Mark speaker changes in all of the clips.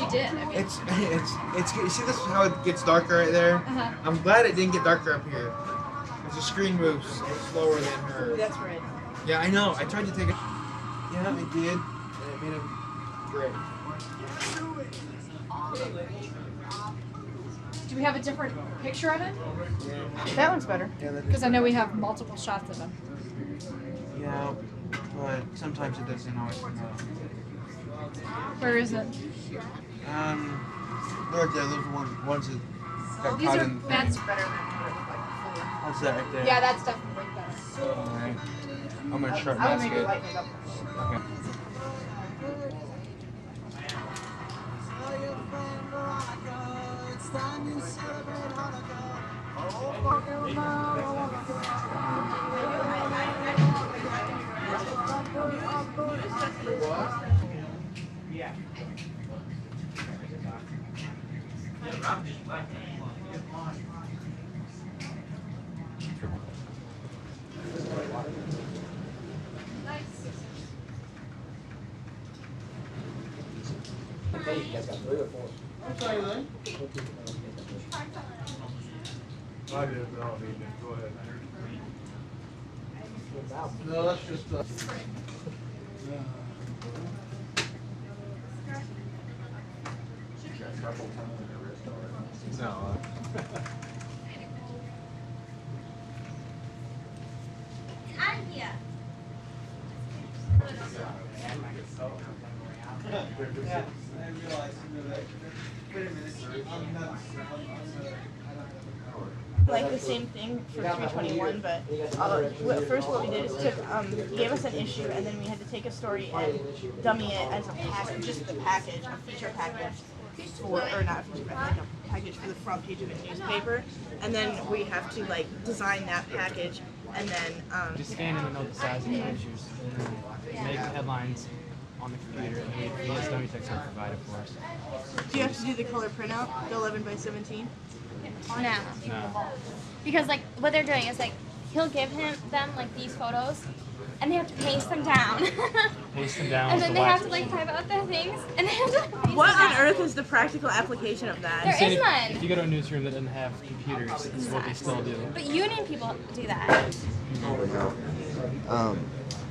Speaker 1: did. I mean,
Speaker 2: it's. You see this how it gets darker right there? I'm glad it didn't get darker up here. Because the screen moves slower than her.
Speaker 1: that's right.
Speaker 2: Yeah, I know. I tried to take it. Yeah, I did, and it made him great.
Speaker 1: Do we have a different picture of it?
Speaker 2: Yeah.
Speaker 1: That one's better.
Speaker 2: Yeah, that is
Speaker 1: Because I know we have multiple shots of him.
Speaker 2: Yeah, but sometimes it doesn't always come out.
Speaker 1: Where is it?
Speaker 2: Right there. Those ones that got
Speaker 1: These
Speaker 2: caught
Speaker 1: are,
Speaker 2: in.
Speaker 1: that's better than what it looked like before.
Speaker 2: What's that right there?
Speaker 1: Yeah, that's definitely better.
Speaker 2: Alright. I'm gonna sharpen
Speaker 1: I would
Speaker 2: that
Speaker 1: maybe
Speaker 2: good.
Speaker 1: lighten it up.
Speaker 2: Okay.
Speaker 3: Yeah.
Speaker 4: You guys got 3 or 4?
Speaker 2: I'm sorry, Lynn.
Speaker 5: I did, but I'll need it. Go ahead.
Speaker 2: No, that's just.
Speaker 5: No.
Speaker 2: Yeah, I realized that. Wait a minute.
Speaker 6: Like the same thing for 321, but first what we did is he gave us an issue, and then we had to take a story and dummy it as a package, just the package, a feature package for, or not a feature package, like a package for the front page of a newspaper, and then we have to like design that package, and then
Speaker 3: Just scan in and know the size of the pictures, and then make the headlines on the computer, and the dummy text are provided for us.
Speaker 6: do you have to do the color printout, the 11 by 17?
Speaker 7: No.
Speaker 3: No.
Speaker 7: Because like what they're doing is like he'll give them like these photos and they have to paste them down.
Speaker 3: Paste them down
Speaker 7: And
Speaker 3: with
Speaker 7: then
Speaker 3: the
Speaker 7: they have
Speaker 3: wax.
Speaker 7: to like type out their things and they have to paste
Speaker 6: What
Speaker 7: them
Speaker 6: on
Speaker 7: down.
Speaker 6: earth is the practical application of that?
Speaker 7: There
Speaker 3: Saying
Speaker 7: is
Speaker 3: if-
Speaker 7: none.
Speaker 3: If you go to a newsroom that doesn't have computers, this is what they still do.
Speaker 7: But union people do that.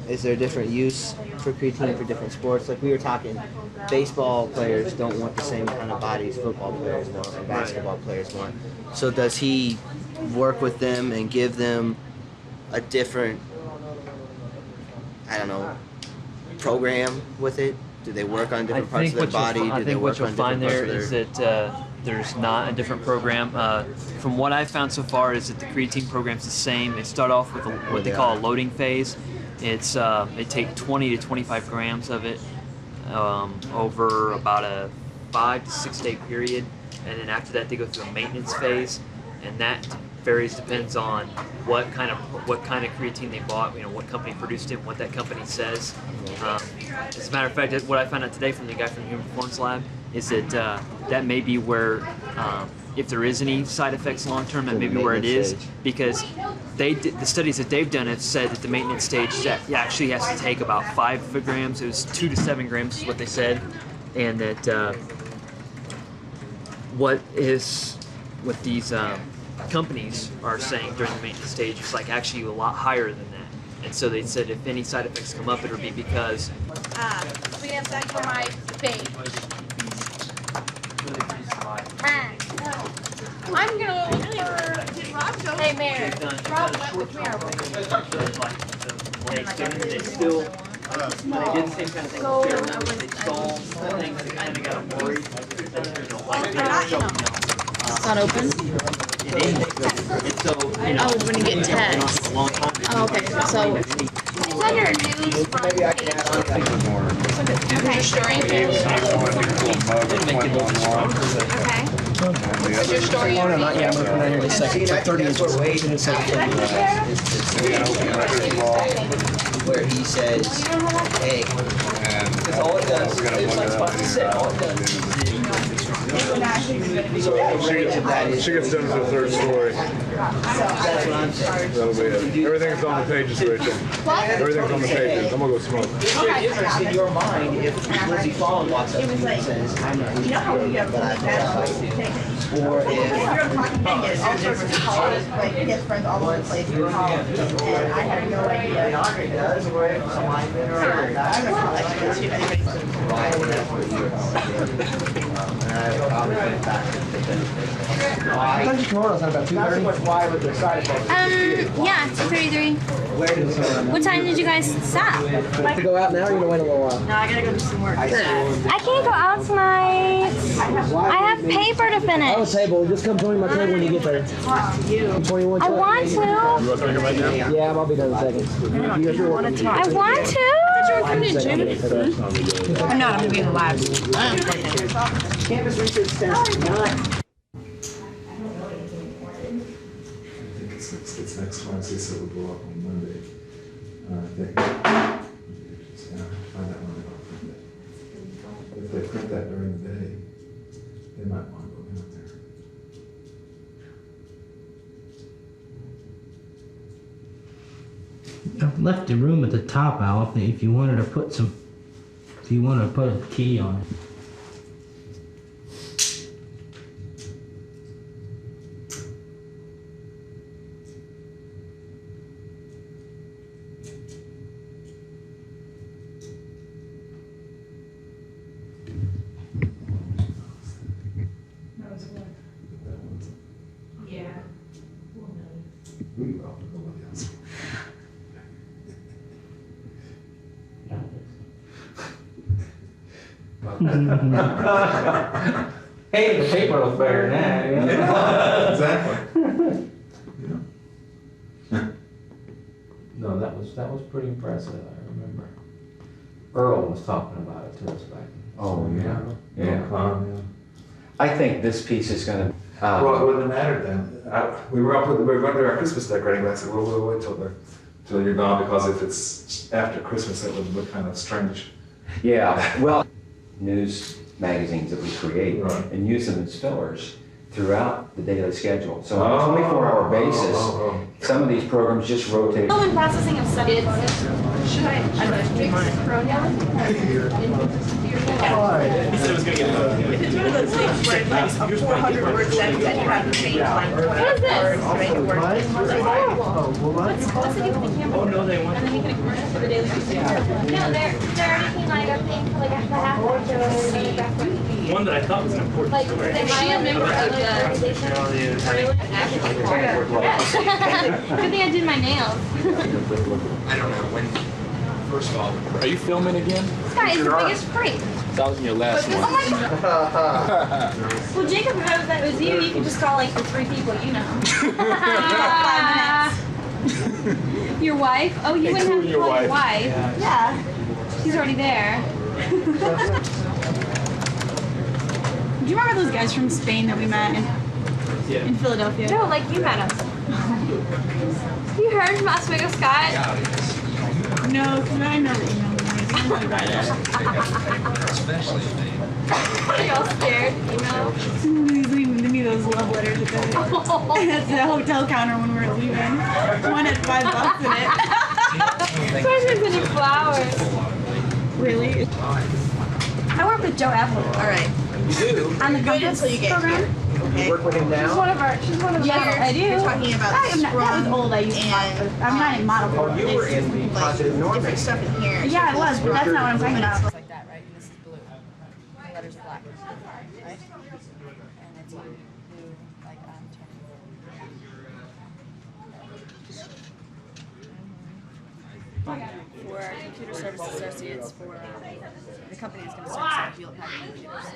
Speaker 4: Is there a different use for creatine for different sports? Like we were talking, baseball players don't want the same kind of bodies football players want or basketball players want. So does he work with them and give them a different, I don't know, program with it? Do they work on different parts of their body?
Speaker 8: I
Speaker 4: Do they
Speaker 8: think
Speaker 4: work
Speaker 8: what you'll
Speaker 4: on
Speaker 8: find
Speaker 4: different
Speaker 8: there
Speaker 4: parts
Speaker 8: is
Speaker 4: of their...
Speaker 8: that there's not a different program. From what I've found so far is that the creatine program's the same. They start off with what they call a loading phase. It's they take 20 to 25 grams of it over about a 5 to 6 day period, and then after that they go through a maintenance phase, and that depends on what kind of creatine they bought, what company produced it, what that company says. As a matter of fact, what I found out today from the guy from the Human Performance Lab is that that may be where, if there is any side effects long term, that may be where it is, because the studies that they've done have said that the maintenance stage actually has to take about 5 grams. It was 2 to 7 grams is what they said, and that what these companies are saying during the maintenance stage is like actually a lot higher than that. And so they said if any side effects come up, it'll be because
Speaker 7: We have that for my babe. I'm gonna
Speaker 6: Did Rob go?
Speaker 7: Hey Mary. Rob went with me.
Speaker 8: they still when they did the same kind of thing they stole things that kind of got them worried that there's a light
Speaker 1: It's not open?
Speaker 8: it is. And so,
Speaker 1: Oh, when you get text.
Speaker 8: a long time
Speaker 1: Oh, okay. So
Speaker 7: It's under news from
Speaker 4: Maybe I can add on that.
Speaker 7: Okay.
Speaker 1: your story.
Speaker 8: make it a little stronger.
Speaker 7: Okay.
Speaker 1: Is your story?
Speaker 4: Oh, no, not yet. I'm going to put it here in a second. It's like 30 inches. Where he says, hey,
Speaker 5: And
Speaker 4: all it does,
Speaker 5: we're gonna
Speaker 4: it's
Speaker 5: look
Speaker 4: like
Speaker 5: it up
Speaker 4: spot to sit. All it
Speaker 5: here.
Speaker 4: does is
Speaker 6: would not actually be good.
Speaker 5: So she gets done with her third story.
Speaker 4: That's what I'm saying.
Speaker 5: That'll be it. Everything's on the pages right there. Everything's on the pages. I'm gonna go smoke.
Speaker 4: Is there a difference in your mind if Lizzie Fallon walks up to you and says, I'm not
Speaker 6: You know how we have that
Speaker 4: or
Speaker 6: if you're talking and get all sorts of calls, like he has friends all over the place who call, and I have no idea.
Speaker 4: Andre does, or if someone been around.
Speaker 6: I'm not gonna let you see anybody.
Speaker 4: Right, that's what you're and I probably went back to
Speaker 7: Yeah, 2:33. What time did you guys stop?
Speaker 9: To go out now, or you gonna wait a little while?
Speaker 6: No, I gotta go do some work.
Speaker 7: I can't go out tonight. I have paper to
Speaker 9: Oh,
Speaker 7: finish.
Speaker 9: table. Just come join my table when you get there. 21.
Speaker 7: I want to.
Speaker 5: You want to come right now?
Speaker 9: Yeah, I'll be there in a second. You guys are working.
Speaker 7: I want to.
Speaker 6: I'm not. I'm gonna be in the lab.
Speaker 4: Campus Research Center.
Speaker 10: It's next Wednesday, so we'll go up on Monday. I think. Yeah, find out when they don't print it. If they print that during the day, they might want to go out there.
Speaker 11: I've left the room at the top, Al, if you wanted to put some, if you wanted to put a key on it. Hey, the paper looks better than that.
Speaker 10: Exactly.
Speaker 11: No, that was pretty impressive. I remember. Earl was talking about it to us back.
Speaker 10: Oh, yeah.
Speaker 11: Yeah.
Speaker 12: I think this piece is going to.
Speaker 10: Well, it wouldn't matter then. We were going to do our Christmas decorating, but I said, we'll wait till you're gone, because if it's after Christmas, that would look kind of strange.
Speaker 12: Yeah, well, news magazines that we create
Speaker 10: Right.
Speaker 12: and use them as fillers throughout the daily schedule. So on a 24-hour basis, some of these programs just rotate.
Speaker 7: Oh, and processing of stuff.
Speaker 6: Should I drink pronoun?
Speaker 3: He said it was going to get loaded.
Speaker 6: If it's one of those things where it's like a 400-word sentence and you have to change like 20 words to make it work.
Speaker 7: What's the deal with the camera?
Speaker 3: Oh, no, they want
Speaker 7: And then we can commercial for the daily news. No, they're already making like a thing for like the half hour show.
Speaker 3: one that I thought was an important
Speaker 7: Like,
Speaker 3: story.
Speaker 7: is she a member of the organization? Good thing I did my nails.
Speaker 2: I don't know when. First of all,
Speaker 5: Are you filming again?
Speaker 7: This guy is the biggest freak.
Speaker 5: That was in your last
Speaker 7: Oh
Speaker 5: one.
Speaker 7: my god. Well, Jacob knows that it was you. You can just call like the 3 people you know. 5 minutes. Your wife? Oh, you wouldn't have to
Speaker 5: your
Speaker 7: call your
Speaker 5: wife.
Speaker 7: wife. Yeah. She's already there.
Speaker 6: Do you remember those guys from Spain that we met in Philadelphia?
Speaker 7: No, like you met us. You heard from Oswego Scott?
Speaker 6: No, because I know that you know them. I don't write it.
Speaker 7: Are you all scared? Email?
Speaker 6: He's leaving me those love letters at the hotel counter when we were leaving. One had $5 in it.
Speaker 7: So I was sending flowers.
Speaker 6: Really? I work with Joe Apple. All right.
Speaker 2: you do.
Speaker 6: On the good until you get
Speaker 7: program.
Speaker 6: here. Okay.
Speaker 2: You work with him now?
Speaker 7: She's one of the
Speaker 6: Yes, I do. You're talking about the
Speaker 7: that was old. I used to
Speaker 6: and
Speaker 7: I'm not in model.
Speaker 2: Oh, you were in the Positive Norman.
Speaker 6: different stuff in here.
Speaker 7: Yeah, it was, but that's not what I'm talking about.
Speaker 1: Like that, right? And this is blue. The letter's black. Right? And it's blue, like for computer service associates for the company is going to start selling Hewlett Packard computers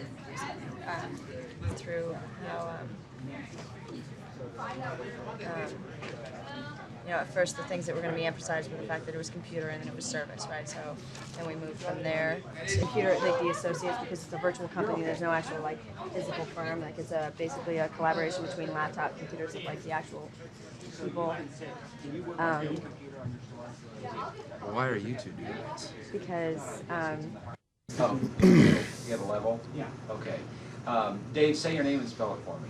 Speaker 1: through how you know, at first the things that were going to be emphasized were the fact that it was computer and then it was service, right? So then we moved from there to computer, like the associates, because it's a virtual company. There's no actual like physical firm. Like it's basically a collaboration between laptop computers and like the actual people.
Speaker 13: Why are you two doing this?
Speaker 1: Because
Speaker 13: Oh, you have a level? Yeah. Okay.
Speaker 12: Dave, say your name and spell it for me.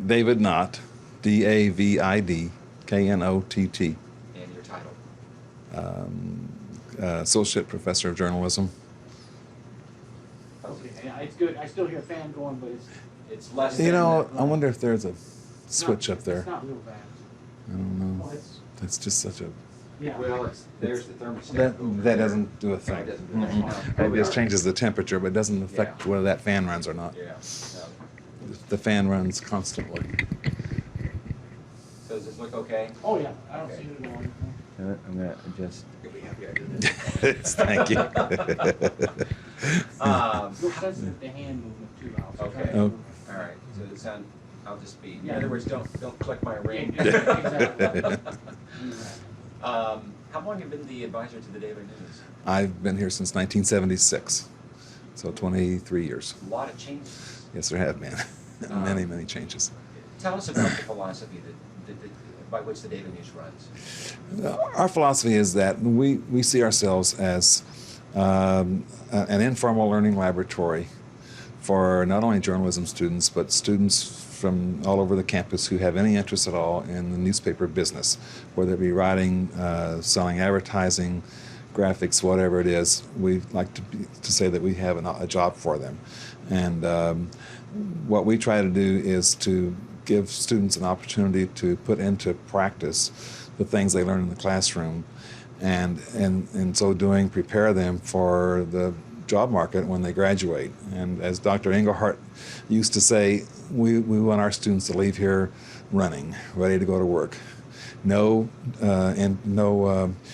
Speaker 10: David Knott, DAVID, KNOTT.
Speaker 12: And your title.
Speaker 10: Associate Professor of Journalism.
Speaker 3: Yeah, it's good. I still hear a fan going, but
Speaker 12: it's less.
Speaker 10: You know, I wonder if there's a switch up there.
Speaker 3: It's not real bad.
Speaker 10: I don't know.
Speaker 3: Well,
Speaker 10: That's just such a.
Speaker 3: Yeah.
Speaker 12: Well, there's the thermostat.
Speaker 10: That doesn't do a thing. It just changes the temperature, but it doesn't affect whether that fan runs or not.
Speaker 12: Yeah.
Speaker 10: The fan runs constantly.
Speaker 12: Does this look okay?
Speaker 3: Oh yeah, I don't see it at all.
Speaker 4: I'm gonna adjust.
Speaker 12: You'll be happy I did this.
Speaker 10: Thank you.
Speaker 3: You'll sensitive to hand movement too, Al. So
Speaker 12: Okay.
Speaker 10: Oh.
Speaker 12: All right. So it sound. I'll just be.
Speaker 3: Yeah.
Speaker 12: In other words, don't click my ring.
Speaker 3: Exactly.
Speaker 12: How long have you been the advisor to the Daily News?
Speaker 10: I've been here since 1976, so 23 years.
Speaker 12: A lot of changes.
Speaker 10: Yes, there have been. Many changes.
Speaker 12: Tell us about the philosophy by which the Daily News runs.
Speaker 10: Our philosophy is that we see ourselves as an informal learning laboratory for not only journalism students, but students from all over the campus who have any interest at all in the newspaper business, whether it be writing, selling advertising, graphics, whatever it is. We like to say that we have a job for them. And what we try to do is to give students an opportunity to put into practice the things they learn in the classroom, and in so doing prepare them for the job market when they graduate. And as Dr. Engelhardt used to say, we want our students to leave here running, ready to go to work. No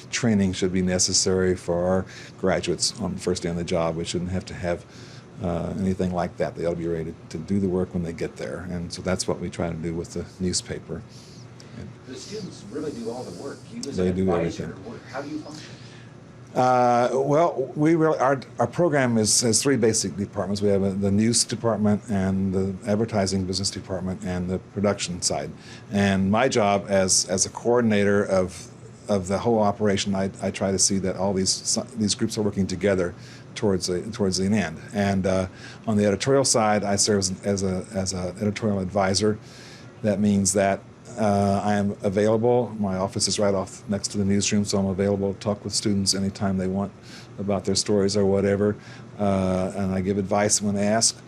Speaker 10: training should be necessary for our graduates on the first day on the job. We shouldn't have to have anything like that. They ought to be ready to do the work when they get there. And so that's what we try to do with the newspaper.
Speaker 12: The students really do all the work. You as
Speaker 10: They
Speaker 12: an
Speaker 10: do
Speaker 12: advisor,
Speaker 10: everything.
Speaker 12: how do you function?
Speaker 10: Well, our program has three basic departments. We have the news department and the advertising business department and the production side. And my job as a coordinator of the whole operation, I try to see that all these groups are working together towards the end. And on the editorial side, I serve as an editorial advisor. That means that I am available. My office is right off next to the newsroom, so I'm available to talk with students anytime they want about their stories or whatever. And I give advice when asked.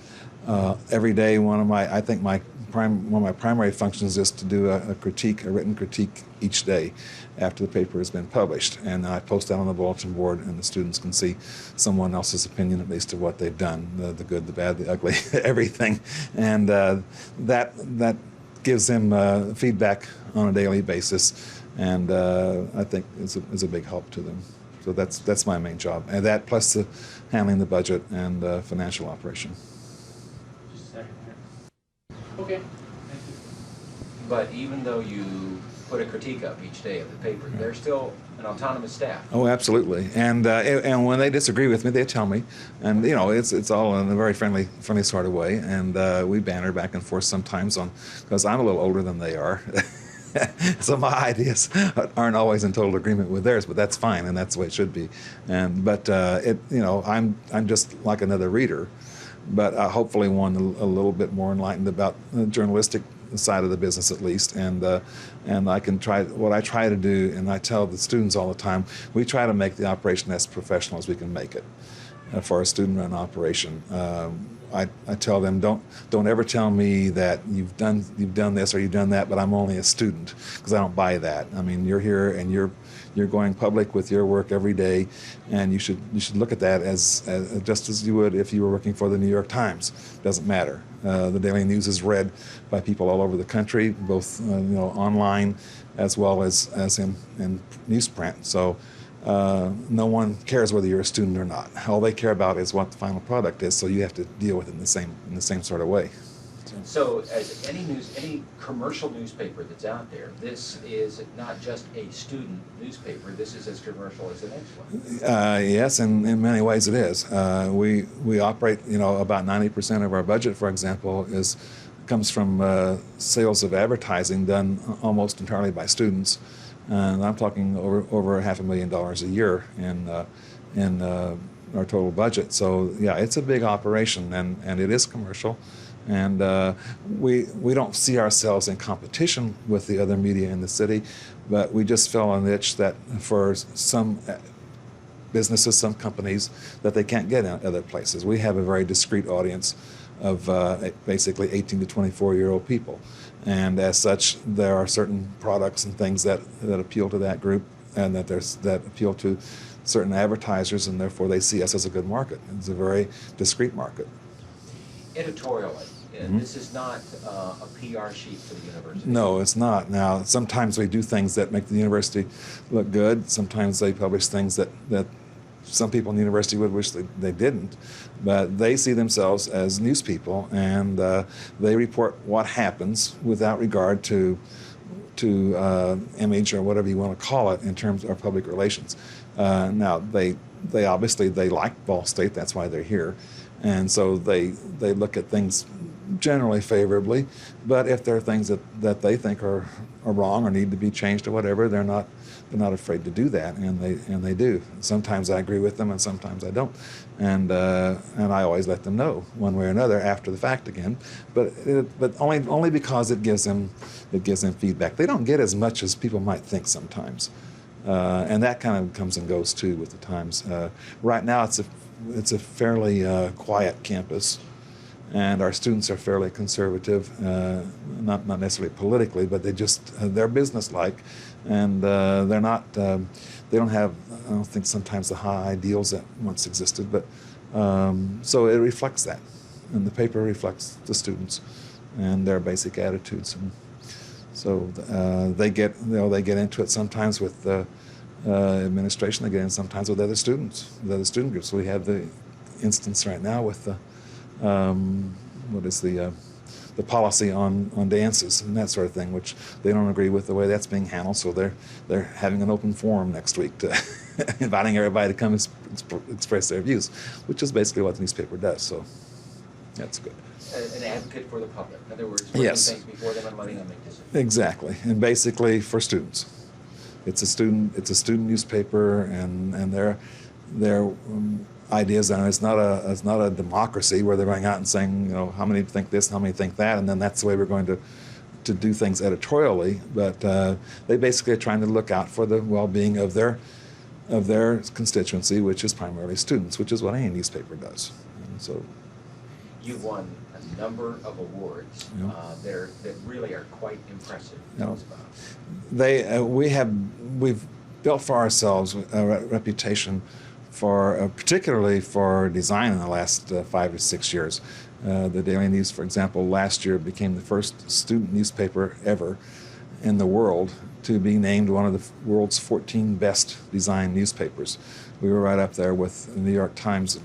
Speaker 10: Every day, one of my primary functions is to do a written critique each day after the paper has been published. And I post that on the bulletin board, and the students can see someone else's opinion, at least, of what they've done, the good, the bad, the ugly, everything. And that gives them feedback on a daily basis, and I think is a big help to them. So that's my main job, and that plus handling the budget and financial operation.
Speaker 3: Just a second here. Okay. Thank you.
Speaker 12: But even though you put a critique up each day of the paper, they're still an autonomous staff.
Speaker 10: Oh, absolutely. And when they disagree with me, they tell me, and it's all in a very friendly sort of way. And we banter back and forth sometimes because I'm a little older than they are. So my ideas aren't always in total agreement with theirs, but that's fine, and that's the way it should be. But I'm just like another reader, but hopefully one a little bit more enlightened about the journalistic side of the business, at least. And I can try what I try to do, and I tell the students all the time, we try to make the operation as professional as we can make it for a student-run operation. I tell them, don't ever tell me that you've done this or you've done that, but I'm only a student, because I don't buy that. I mean, you're here and you're going public with your work every day, and you should look at that as just as you would if you were working for the New York Times. Doesn't matter. The Daily News is read by people all over the country, both online as well as in newsprint. So no one cares whether you're a student or not. All they care about is what the final product is. So you have to deal with it in the same sort of way.
Speaker 12: So as any commercial newspaper that's out there, this is not just a student newspaper. This is as commercial as the next one.
Speaker 10: Yes, and in many ways it is. We operate, about 90% of our budget, for example, comes from sales of advertising done almost entirely by students. And I'm talking over $500,000 a year in budget. So yeah, it's a big operation, and it is commercial, and we don't see ourselves in competition with the other media in the city, but we just fell on the itch that for some businesses, some companies, that they can't get in other places. We have a very discrete audience of basically 18 to 24-year-old people, and as such, there are certain products and things that appeal to that group, and that appeal to certain advertisers, and therefore they see us as a good market. It's a very discrete market.
Speaker 12: Editorially, this is not a PR sheet for the university.
Speaker 10: No, it's not. Now, sometimes we do things that make the university look good. Sometimes they publish things that some people in the university would wish they didn't. But they see themselves as news people, and they report what happens without regard to image or whatever you want to call it in terms of public relations. Now, they obviously like Ball State. That's why they're here. And so they look at things generally favorably, but if there are things that they think are wrong or need to be changed or whatever, they're not afraid to do that, and they do. Sometimes I agree with them, and sometimes I don't, and I always let them know one way or another after the fact again, but only because it gives them feedback. They don't get as much as people might think sometimes, and that kind of comes and goes too with the times. Right now, it's a fairly quiet campus, and our students are fairly conservative, not necessarily politically, but they're businesslike, and they're not. They don't have, I don't think, sometimes the high ideals that once existed, but so it reflects that, and the paper reflects the students and their basic attitudes, and so they get into it sometimes with the administration. They get in sometimes with other students, with other student groups. We have the instance right now with the policy on dances and that sort of thing, which they don't agree with the way that's being handled. So they're having an open forum next week to inviting everybody to come express their views, which is basically what the newspaper does. So that's good.
Speaker 12: An advocate for the public. In other words, working things before them and letting them make decisions.
Speaker 10: Exactly, and basically for students. It's a student newspaper, and their ideas, and it's not a democracy where they're going out and saying, how many think this, how many think that, and then that's the way we're going to do things editorially. But they basically are trying to look out for the well-being of their constituency, which is primarily students, which is what any newspaper does. And so
Speaker 12: you've won a number of awards that really are quite impressive.
Speaker 10: We've built for ourselves a reputation particularly for design in the last 5 or 6 years. The Daily News, for example, last year became the first student newspaper ever in the world to be named one of the world's 14 best designed newspapers. We were right up there with the New York Times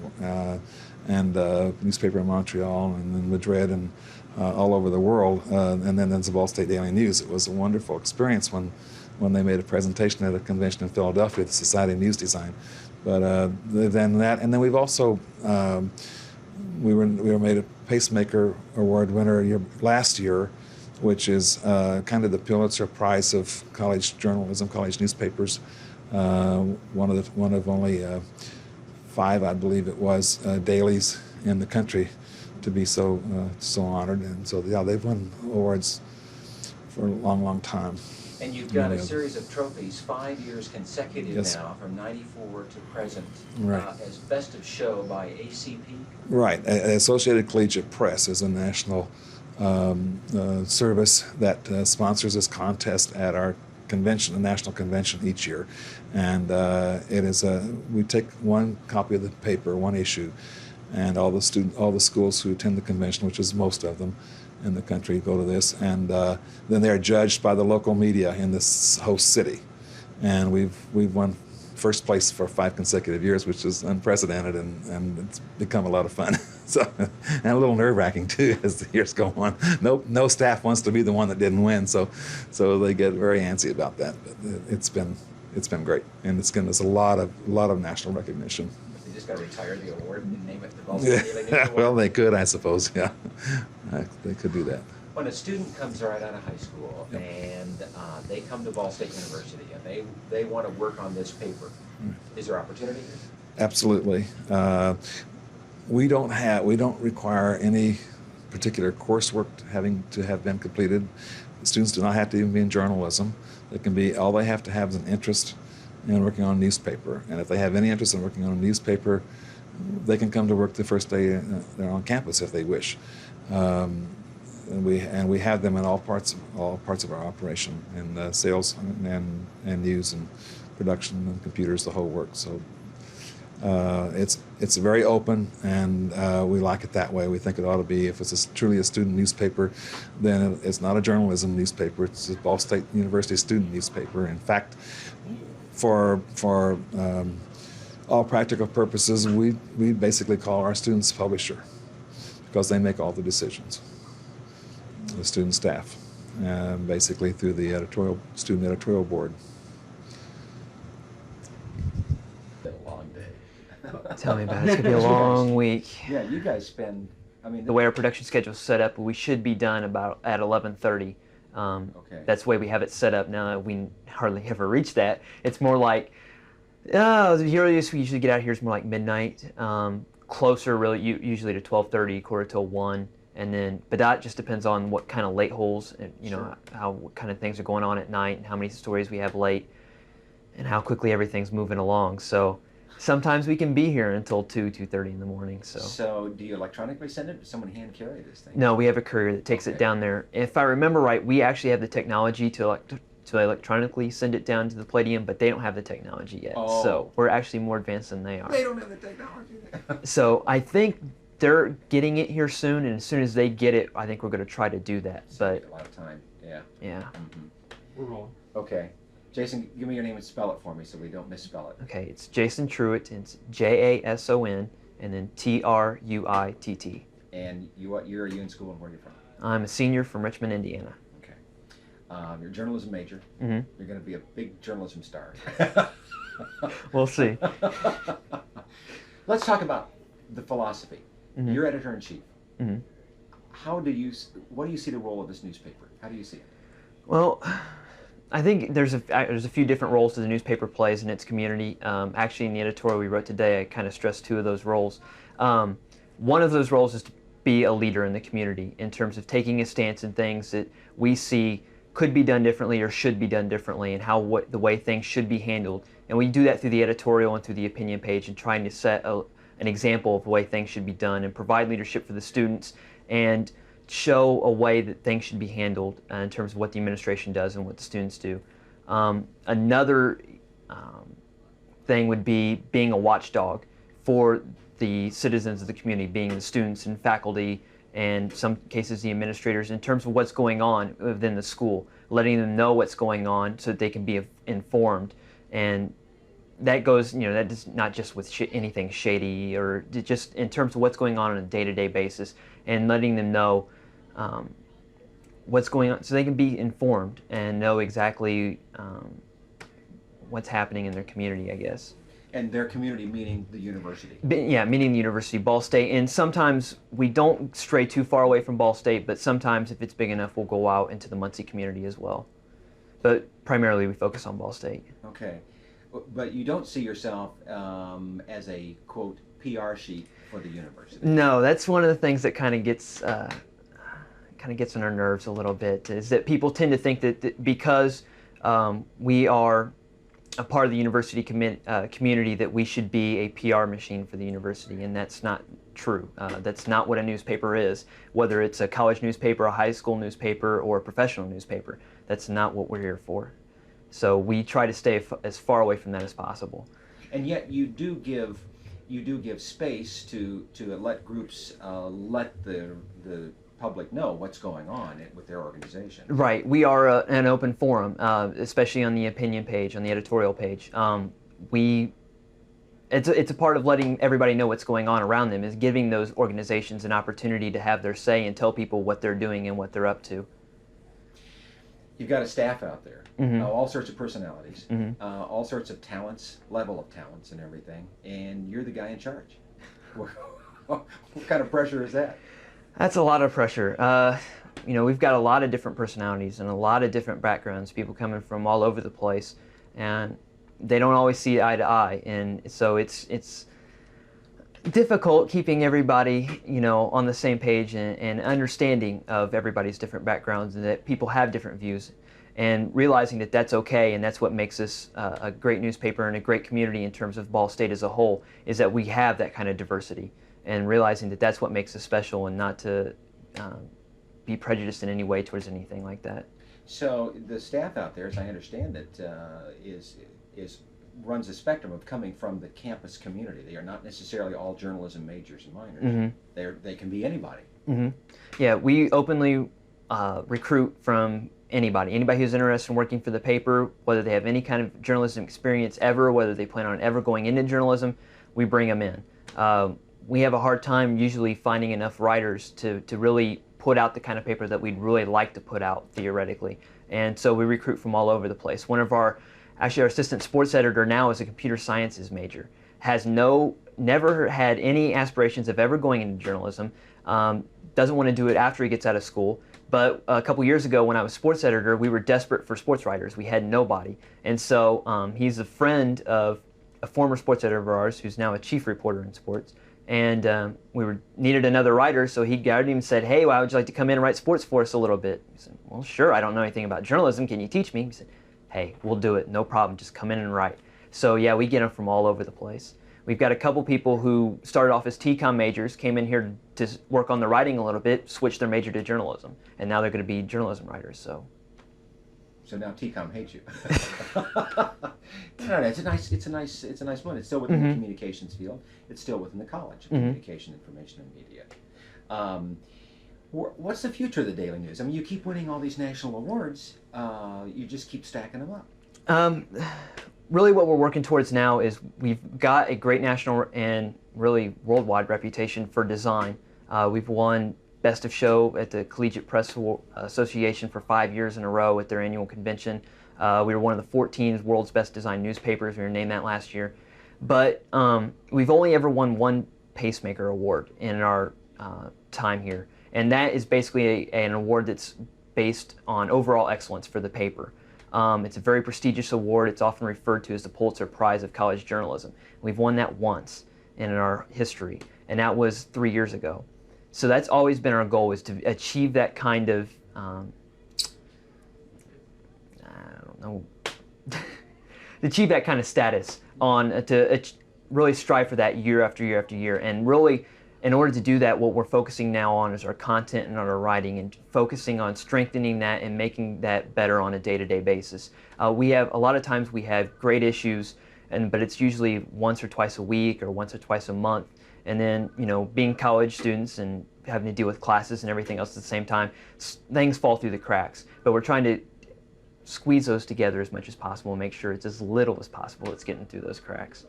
Speaker 10: and newspaper in Montreal and in Madrid and all over the world, and then the Ball State Daily News. It was a wonderful experience when they made a presentation at a convention in Philadelphia, the Society of News Design. But then that, and then we've also we were made a Pacemaker Award winner last year, which is kind of the Pulitzer Prize of college journalism, college newspapers. One of only 5, I believe it was, dailies in the country to be so honored, and so they've won awards for a long time.
Speaker 12: And you've got a series of trophies, 5 years consecutive now, from '94 to present, as Best of Show by ACP.
Speaker 10: Right. Associated Collegiate Press is a national service that sponsors this contest at our convention, a national convention each year, and it is we take one copy of the paper, one issue, and all the schools who attend the convention, which is most of them in the country, go to this, and then they are judged by the local media in this host city, and we've won first place for 5 consecutive years, which is unprecedented, and it's become a lot of fun. So, and a little nerve-wracking too as the years go on. No staff wants to be the one that didn't win, so they get very antsy about that. But it's been great, and it's given us a lot of national recognition.
Speaker 12: They just got to retire the award and name it the Ball State Daily News Award.
Speaker 10: Well, they could, I suppose. Yeah, they could do that.
Speaker 12: When a student comes right out of high school and they come to Ball State University and they want to work on this paper, is there opportunity?
Speaker 10: Absolutely. We don't require any particular coursework having to have been completed. Students do not have to even be in journalism. All they have to have is an interest in working on a newspaper. And if they have any interest in working on a newspaper, they can come to work the first day they're on campus if they wish. And we have them in all parts of our operation, in sales and news and production and computers, the whole work. So it's very open, and we like it that way. We think it ought to be. If it's truly a student newspaper, then it's not a journalism newspaper. It's a Ball State University student newspaper. In fact, for all practical purposes, we basically call our students publisher, because they make all the decisions. The student staff, basically through the student editorial board.
Speaker 8: Tell me about it. It's going to be a long week.
Speaker 12: Yeah, you guys spend, I mean...
Speaker 8: The way our production schedule is set up, we should be done about at 11:30.
Speaker 12: Okay.
Speaker 8: That's the way we have it set up now. We hardly ever reach that. It's more like, the earliest we usually get out here is more like midnight. Closer, really, usually to 12:30, quarter till 1. And then, but that just depends on what kind of late holes, and
Speaker 12: Sure.
Speaker 8: what kind of things are going on at night, and how many stories we have late, and how quickly everything's moving along. So sometimes we can be here until 2:30 in the morning.
Speaker 12: So do you electronically send it? Does someone hand carry this thing?
Speaker 8: No, we have a courier that takes it down there. If I remember right, we actually have the technology to electronically send it down to the Palladium, but they don't have the technology yet.
Speaker 12: Oh.
Speaker 8: So we're actually more advanced than they are.
Speaker 12: They don't have the technology.
Speaker 8: So I think they're getting it here soon, and as soon as they get it, I think we're going to try to do that. But
Speaker 12: a lot of time, yeah.
Speaker 8: Yeah.
Speaker 12: Mm-hmm.
Speaker 3: We're rolling.
Speaker 12: Okay. Jason, give me your name and spell it for me so we don't misspell it.
Speaker 8: Okay, it's Jason Truitt, and it's Jason, and then Truitt.
Speaker 12: And what year are you in school and where are you from?
Speaker 8: I'm a senior from Richmond, Indiana.
Speaker 12: Okay. You're a journalism major.
Speaker 8: Mm-hmm.
Speaker 12: You're going to be a big journalism star.
Speaker 8: We'll see.
Speaker 12: Let's talk about the philosophy.
Speaker 8: Mm-hmm.
Speaker 12: You're editor-in-chief.
Speaker 8: Mm-hmm.
Speaker 12: What do you see the role of this newspaper? How do you see it?
Speaker 8: Well, I think there's a few different roles that the newspaper plays in its community. Actually, in the editorial we wrote today, I kind of stressed two of those roles. One of those roles is to be a leader in the community in terms of taking a stance in things that we see could be done differently or should be done differently, and the way things should be handled. And we do that through the editorial and through the opinion page, and trying to set an example of the way things should be done and provide leadership for the students and show a way that things should be handled in terms of what the administration does and what the students do. Another thing would be being a watchdog for the citizens of the community, being the students and faculty, and some cases the administrators, in terms of what's going on within the school, letting them know what's going on so that they can be informed. And that goes, that is not just with anything shady, or just in terms of what's going on a day-to-day basis, and letting them know what's going on so they can be informed and know exactly what's happening in their community, I guess.
Speaker 12: And their community meaning the university.
Speaker 8: Yeah, meaning the university, Ball State. And sometimes we don't stray too far away from Ball State, but sometimes if it's big enough, we'll go out into the Muncie community as well. But primarily we focus on Ball State.
Speaker 12: Okay. But you don't see yourself as a, quote, PR sheet for the university.
Speaker 8: No, that's one of the things that kind of gets on our nerves a little bit, is that people tend to think that because we are a part of the university community that we should be a PR machine for the university, and that's not true. That's not what a newspaper is, whether it's a college newspaper, a high school newspaper, or a professional newspaper. That's not what we're here for. So we try to stay as far away from that as possible.
Speaker 12: And yet you do give space to let groups let the public know what's going on with their organization.
Speaker 8: Right. We are an open forum, especially on the opinion page, on the editorial page. It's a part of letting everybody know what's going on around them, is giving those organizations an opportunity to have their say and tell people what they're doing and what they're up to.
Speaker 12: You've got a staff out there,
Speaker 8: Mm-hmm.
Speaker 12: all sorts of personalities,
Speaker 8: Mm-hmm.
Speaker 12: all sorts of talents, level of talents and everything, and you're the guy in charge. What kind of pressure is that?
Speaker 8: That's a lot of pressure. We've got a lot of different personalities and a lot of different backgrounds, people coming from all over the place. And, they don't always see eye to eye, and so it's difficult keeping everybody, on the same page and understanding of everybody's different backgrounds, and that people have different views, and realizing that that's okay, and that's what makes us a great newspaper and a great community in terms of Ball State as a whole, is that we have that kind of diversity, and realizing that that's what makes us special, and not to be prejudiced in any way towards anything like that.
Speaker 12: So the staff out there, as I understand it, runs a spectrum of coming from the campus community. They are not necessarily all journalism majors and minors.
Speaker 8: Mm-hmm.
Speaker 12: They can be anybody.
Speaker 8: Mm-hmm. Yeah, we openly recruit from anybody who's interested in working for the paper, whether they have any kind of journalism experience ever, whether they plan on ever going into journalism, we bring them in. We have a hard time usually finding enough writers to really put out the kind of paper that we'd really like to put out theoretically, and so we recruit from all over the place. Our assistant sports editor now is a computer sciences major, never had any aspirations of ever going into journalism, doesn't want to do it after he gets out of school. But a couple years ago when I was sports editor, we were desperate for sports writers. We had nobody. And so he's a friend of a former sports editor of ours who's now a chief reporter in sports. And we needed another writer, so he got him and said, "Hey, why would you like to come in and write sports for us a little bit?" He said, "Well, sure, I don't know anything about journalism. Can you teach me?" He said, "Hey, we'll do it, no problem, just come in and write." So yeah, we get them from all over the place. We've got a couple people who started off as TCOM majors, came in here to work on the writing a little bit, switched their major to journalism, and now they're going to be journalism writers. So
Speaker 12: now TCOM hates you. No, it's a nice one. It's still within the communications field. It's still within the College of Communication, Information, and Media. What's the future of the Daily News? I mean, you keep winning all these national awards. You just keep stacking them up.
Speaker 8: Really what we're working towards now is we've got a great national and really worldwide reputation for design. We've won Best of Show at the Collegiate Press Association for 5 years in a row at their annual convention. We were one of the 14 world's best designed newspapers. We were named that last year. But we've only ever won one Pacemaker Award in our time here. And that is basically an award that's based on overall excellence for the paper. It's a very prestigious award. It's often referred to as the Pulitzer Prize of College Journalism. We've won that once in our history, and that was 3 years ago. So that's always been our goal, is to achieve that kind of, achieve that kind of status, to really strive for that year after year after year. And really, in order to do that, what we're focusing now on is our content and on our writing, and focusing on strengthening that and making that better on a day-to-day basis. A lot of times we have great issues, but it's usually once or twice a week or once or twice a month. And then, being college students and having to deal with classes and everything else at the same time, things fall through the cracks. But we're trying to squeeze those together as much as possible and make sure it's as little as possible that's getting through those cracks.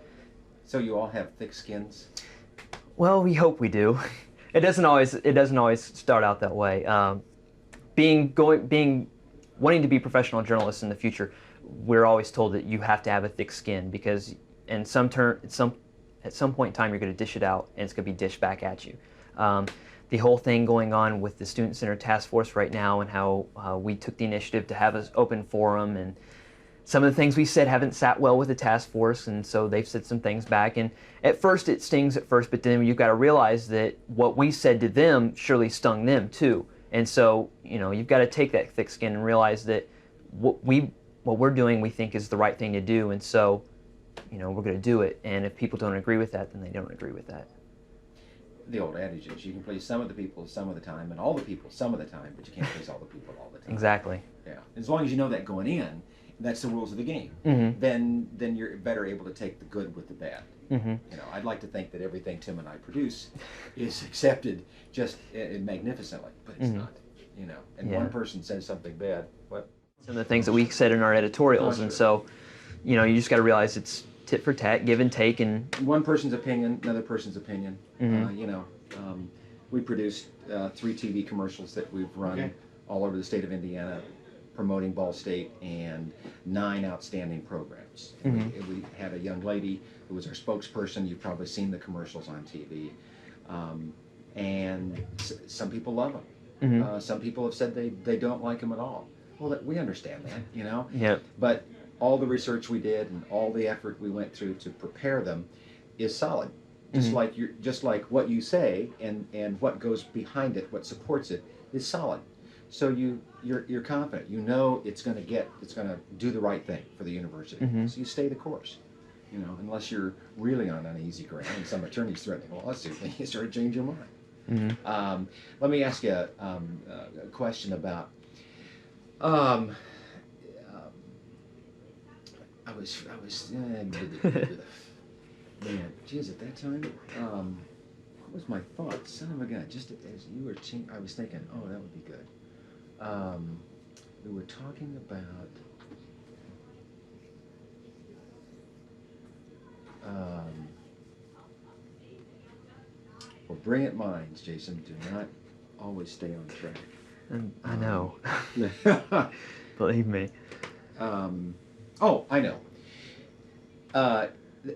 Speaker 12: So you all have thick skins?
Speaker 8: Well, we hope we do. It doesn't always start out that way. Wanting to be professional journalists in the future, we're always told that you have to have a thick skin, because at some point in time you're going to dish it out and it's going to be dished back at you. The whole thing going on with the Student Center Task Force right now, and how we took the initiative to have an open forum, and some of the things we said haven't sat well with the task force, and so they've said some things back. And at first it stings at first, but then you've got to realize that what we said to them surely stung them too. And so, you've got to take that thick skin and realize that what we're doing we think is the right thing to do, and so, we're going to do it. And if people don't agree with that, then they don't agree with that.
Speaker 12: The old adage is, you can please some of the people some of the time, and all the people some of the time, but you can't please all the people all the time.
Speaker 8: Exactly.
Speaker 12: Yeah. As long as you know that going in, that's the rules of the game. Then you're better able to take the good with the bad. I'd like to think that everything Tim and I produce is accepted just magnificently, but it's not. And one person says something bad, what?
Speaker 8: Some of the things that we said in our editorials, and so, you just got to realize it's tit for tat, give and take, and
Speaker 12: one person's opinion, another person's opinion. We produced 3 TV commercials that we've run all over the state of Indiana, promoting Ball State, and 9 outstanding programs. We had a young lady who was our spokesperson. You've probably seen the commercials on TV. And some people love them. Some people have said they don't like them at all. Well, we understand that,
Speaker 8: Yeah.
Speaker 12: But all the research we did and all the effort we went through to prepare them is solid. Just like what you say and what goes behind it, what supports it, is solid. So you're confident. You know it's going to do the right thing for the university. So you stay the course. You know, unless you're really on uneasy ground and some attorney's threatening a lawsuit, then you sort of change your mind. Let me ask you a question about. I was man, geez, at that time, what was my thought? Son of a gun, just as you were I was thinking, oh, that would be good. We were talking about, well, brilliant minds, Jason, do not always stay on track.
Speaker 8: I know. Believe me.
Speaker 12: Oh, I know.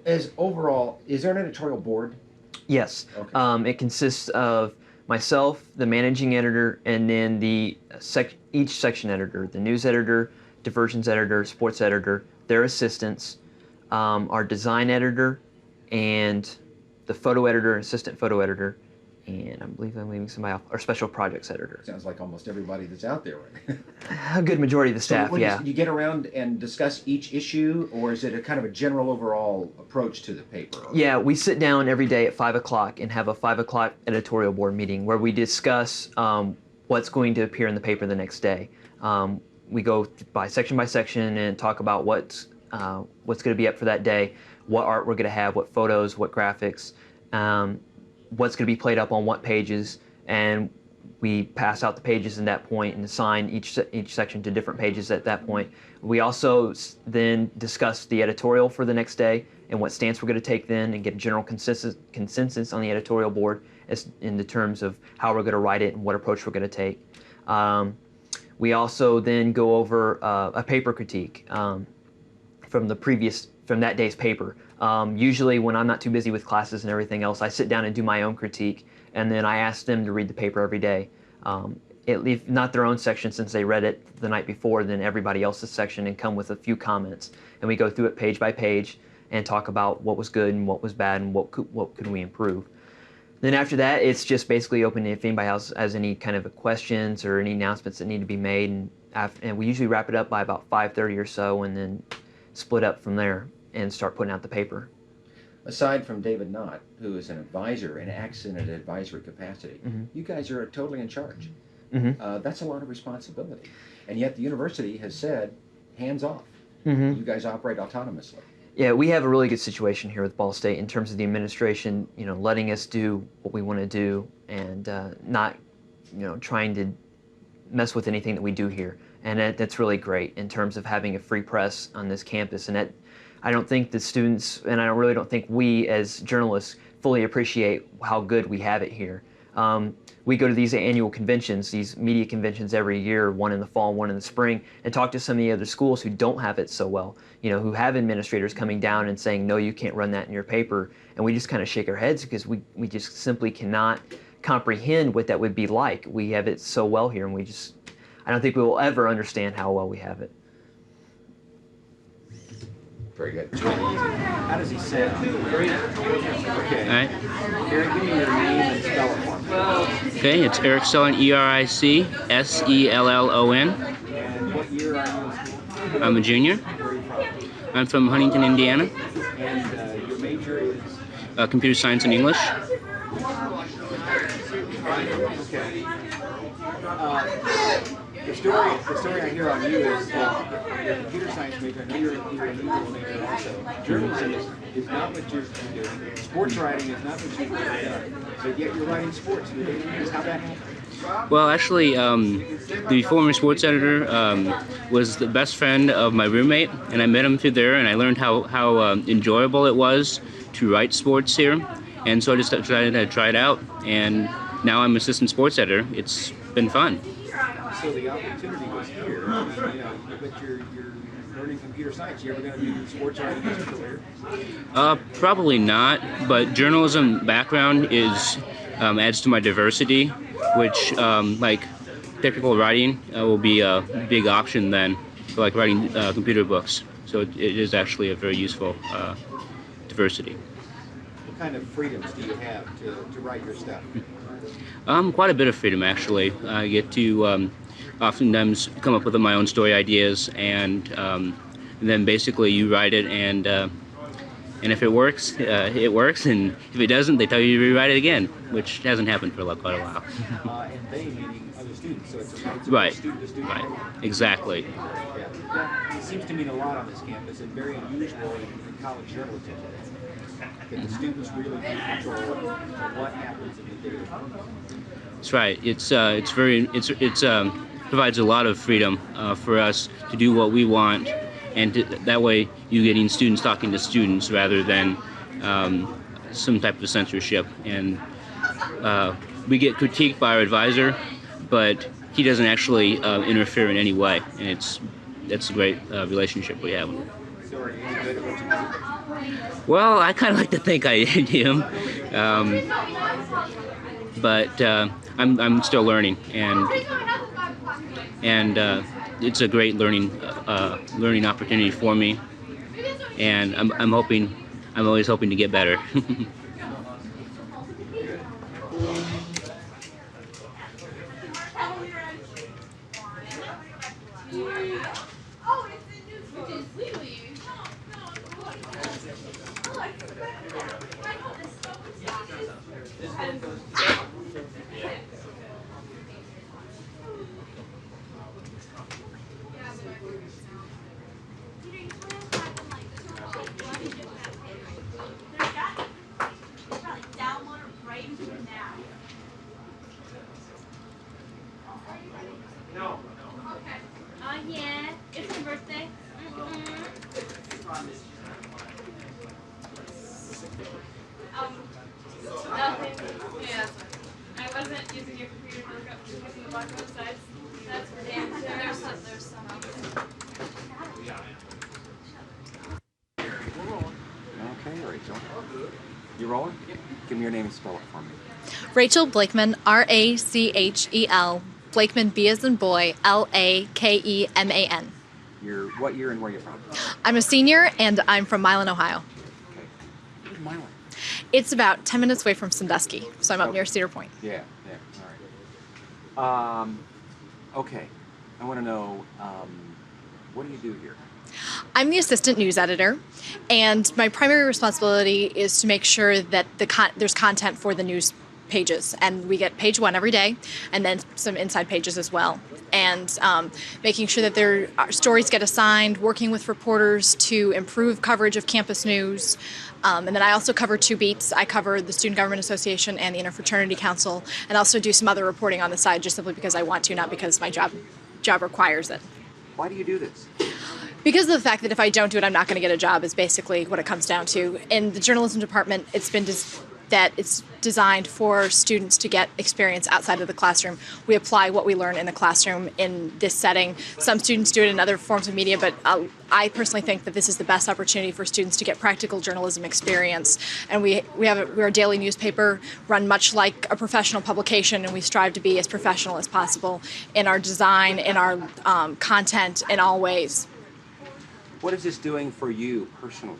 Speaker 12: As overall, is there an editorial board?
Speaker 8: Yes.
Speaker 12: Okay.
Speaker 8: It consists of myself, the managing editor, and then each section editor, the news editor, diversions editor, sports editor, their assistants, our design editor, and the photo editor, assistant photo editor, and I believe I'm leaving somebody off, our special projects editor.
Speaker 12: Sounds like almost everybody that's out there, right?
Speaker 8: A good majority of the staff,
Speaker 12: So
Speaker 8: yeah.
Speaker 12: You get around and discuss each issue, or is it a kind of a general overall approach to the paper?
Speaker 8: Yeah, we sit down every day at 5 o'clock and have a 5 o'clock editorial board meeting where we discuss what's going to appear in the paper the next day. We go by section and talk about what's going to be up for that day, what art we're going to have, what photos, what graphics, what's going to be played up on what pages, and we pass out the pages at that point and assign each section to different pages at that point. We also then discuss the editorial for the next day and what stance we're going to take then, and get a general consensus on the editorial board as in the terms of how we're going to write it and what approach we're going to take. We also then go over a paper critique from that day's paper. Usually when I'm not too busy with classes and everything else, I sit down and do my own critique, and then I ask them to read the paper every day. Not their own section, since they read it the night before, then everybody else's section, and come with a few comments. And we go through it page by page and talk about what was good and what was bad and what could we improve. Then after that, it's just basically open if anybody else has any kind of questions or any announcements that need to be made. And we usually wrap it up by about 5:30 or so, and then split up from there and start putting out the paper.
Speaker 12: Aside from David Knott, who is an advisor and acts in an advisory capacity, you guys are totally in charge. That's a lot of responsibility. And yet the university has said, hands off. You guys operate autonomously.
Speaker 8: Yeah, we have a really good situation here with Ball State in terms of the administration, letting us do what we want to do, and not, trying to mess with anything that we do here. And that's really great in terms of having a free press on this campus. And I don't think the students, and I really don't think we as journalists fully appreciate how good we have it here. We go to these annual conventions, these media conventions every year, one in the fall, one in the spring, and talk to some of the other schools who don't have it so well, who have administrators coming down and saying, no, you can't run that in your paper. And we just kind of shake our heads because we just simply cannot comprehend what that would be like. We have it so well here, and I don't think we will ever understand how well we have it.
Speaker 12: Very good. It's really easy. How does he sound? Okay.
Speaker 14: All right.
Speaker 12: Eric, give me your name and spell it for me.
Speaker 14: Okay, it's Eric Sellon, ERICSELLON.
Speaker 12: And what year are you in school?
Speaker 14: I'm a junior. I'm from Huntington, Indiana.
Speaker 12: And your major is?
Speaker 14: Computer science and English.
Speaker 12: Okay. The story I hear on you is that you're a computer science major. I know you're a legal major also. Journalism is not what you're doing. Sports writing is not what you've done. But yet you're writing sports. How that happened?
Speaker 14: Well, actually, the former sports editor was the best friend of my roommate, and I met him through there, and I learned how enjoyable it was to write sports here. And so I just decided to try it out, and now I'm assistant sports editor. It's been fun.
Speaker 12: So the opportunity was here, but you're learning computer science. You ever going to do sports writing as a career?
Speaker 14: Probably not, but journalism background adds to my diversity, which like technical writing will be a big option then, for like writing computer books. So it is actually a very useful diversity.
Speaker 12: What kind of freedoms do you have to write your stuff?
Speaker 14: Quite a bit of freedom, actually. I get to oftentimes come up with my own story ideas, and then basically you write it, and if it works, it works, and if it doesn't, they tell you to rewrite it again, which hasn't happened for quite a while.
Speaker 12: And they meaning other students, so it's
Speaker 14: Right,
Speaker 12: student-to-student.
Speaker 14: right, exactly.
Speaker 12: Yeah. It seems to mean a lot on this campus, and very unusual in college journalism, that the students really do control what happens in the data.
Speaker 14: That's right. It's provides a lot of freedom for us to do what we want, and that way you're getting students talking to students rather than some type of censorship. And we get critiqued by our advisor, but he doesn't actually interfere in any way, and that's a great relationship we have.
Speaker 12: So are you any good at what you do?
Speaker 14: Well, I kind of like to think I am, but I'm still learning, and it's a great learning opportunity for me, and I'm always hoping to get better.
Speaker 7: Yeah, it's her birthday. Nothing. Yeah, I wasn't using your computer to look up what's in the box on the sides. That's for damn sure. There's some out
Speaker 12: Okay, Rachel. You rolling? Give me your name and spell it for me.
Speaker 15: Rachel Blakeman, R-A-C-H-E-L, Blakeman, B as in boy, L-A-K-E-M-A-N.
Speaker 12: You're what year and where you from?
Speaker 15: I'm a senior, and I'm from Milan, Ohio.
Speaker 12: Where's Milan?
Speaker 15: It's about 10 minutes away from Sandusky, so I'm up near Cedar Point.
Speaker 12: Yeah, all right. Okay, I want to know, what do you do here?
Speaker 15: I'm the assistant news editor, and my primary responsibility is to make sure that there's content for the news pages, and we get page 1 every day, and then some inside pages as well, and making sure that their stories get assigned, working with reporters to improve coverage of campus news, and then I also cover 2 beats. I cover the Student Government Association and the Interfraternity Council, and also do some other reporting on the side just simply because I want to, not because my job requires it.
Speaker 12: Why do you do this?
Speaker 15: Because of the fact that if I don't do it, I'm not going to get a job is basically what it comes down to. In the journalism department, it's designed for students to get experience outside of the classroom. We apply what we learn in the classroom in this setting. Some students do it in other forms of media, but I personally think that this is the best opportunity for students to get practical journalism experience. And we're a daily newspaper run much like a professional publication, and we strive to be as professional as possible in our design, in our content, in all ways.
Speaker 12: What is this doing for you personally?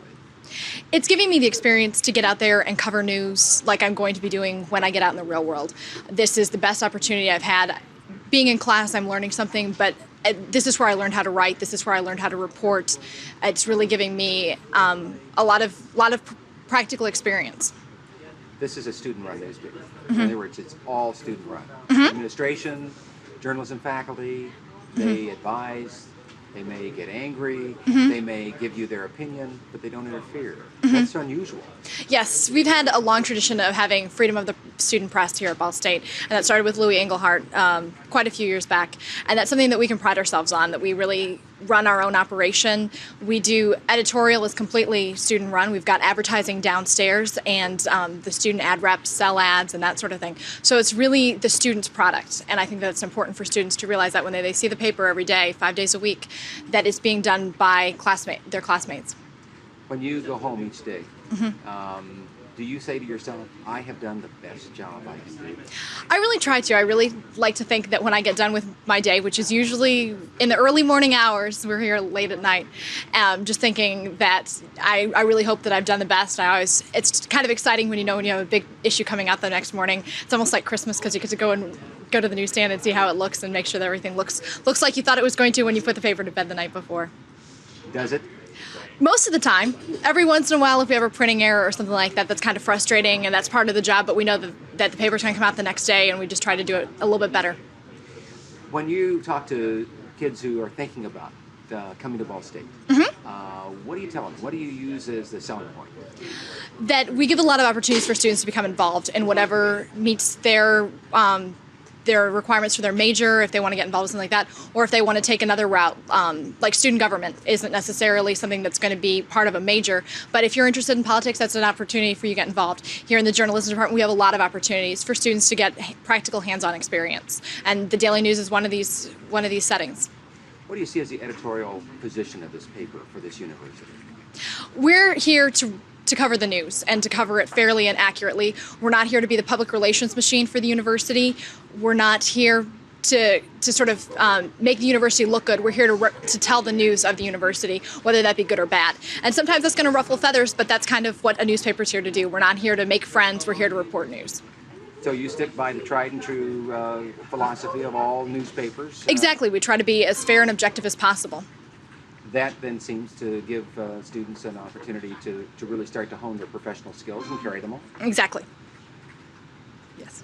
Speaker 15: It's giving me the experience to get out there and cover news like I'm going to be doing when I get out in the real world. This is the best opportunity I've had. Being in class, I'm learning something, but this is where I learned how to write. This is where I learned how to report. It's really giving me a lot of practical experience.
Speaker 12: This is a student-run newspaper.
Speaker 15: Mm-hmm.
Speaker 12: In other words, it's all student-run.
Speaker 15: Mm-hmm.
Speaker 12: Administration, journalism faculty, they advise. They may get angry,
Speaker 15: Mm-hmm.
Speaker 12: they may give you their opinion, but they don't interfere.
Speaker 15: Mm-hmm.
Speaker 12: That's unusual.
Speaker 15: Yes, we've had a long tradition of having freedom of the student press here at Ball State, and that started with Louis Englehart quite a few years back. And that's something that we can pride ourselves on, that we really run our own operation. We do editorial is completely student run. We've got advertising downstairs, and the student ad reps sell ads and that sort of thing. So it's really the student's product, and I think that's important for students to realize that when they see the paper every day, 5 days a week, that it's being done by their classmates.
Speaker 12: When you go home each day,
Speaker 15: Mm-hmm.
Speaker 16: do you say to yourself, I have done the best job I can do?
Speaker 15: I really try to. I really like to think that when I get done with my day, which is usually in the early morning hours, we're here late at night, just thinking that I really hope that I've done the best. It's kind of exciting when you have a big issue coming out the next morning. It's almost like Christmas because you get to go to the newsstand and see how it looks and make sure that everything looks like you thought it was going to when you put the paper to bed the night before.
Speaker 16: Does it?
Speaker 15: Most of the time. Every once in a while, if we have a printing error or something like that, that's kind of frustrating, and that's part of the job, but we know that the paper's going to come out the next day, and we just try to do it a little bit better.
Speaker 16: When you talk to kids who are thinking about coming to Ball State, what do you tell them? What do you use as the selling point?
Speaker 15: That we give a lot of opportunities for students to become involved in whatever meets their requirements for their major, if they want to get involved in something like that, or if they want to take another route. Like student government isn't necessarily something that's going to be part of a major, but if you're interested in politics, that's an opportunity for you to get involved. Here in the journalism department, we have a lot of opportunities for students to get practical hands-on experience, and the Daily News is one of these settings.
Speaker 16: What do you see as the editorial position of this paper for this university?
Speaker 15: We're here to cover the news and to cover it fairly and accurately. We're not here to be the public relations machine for the university. We're not here to sort of make the university look good. We're here to tell the news of the university, whether that be good or bad. And sometimes that's going to ruffle feathers, but that's kind of what a newspaper's here to do. We're not here to make friends. We're here to report news.
Speaker 16: So you stick by the tried and true philosophy of all newspapers?
Speaker 15: Exactly. We try to be as fair and objective as possible.
Speaker 16: That then seems to give students an opportunity to really start to hone their professional skills and carry them on.
Speaker 15: Exactly. Yes.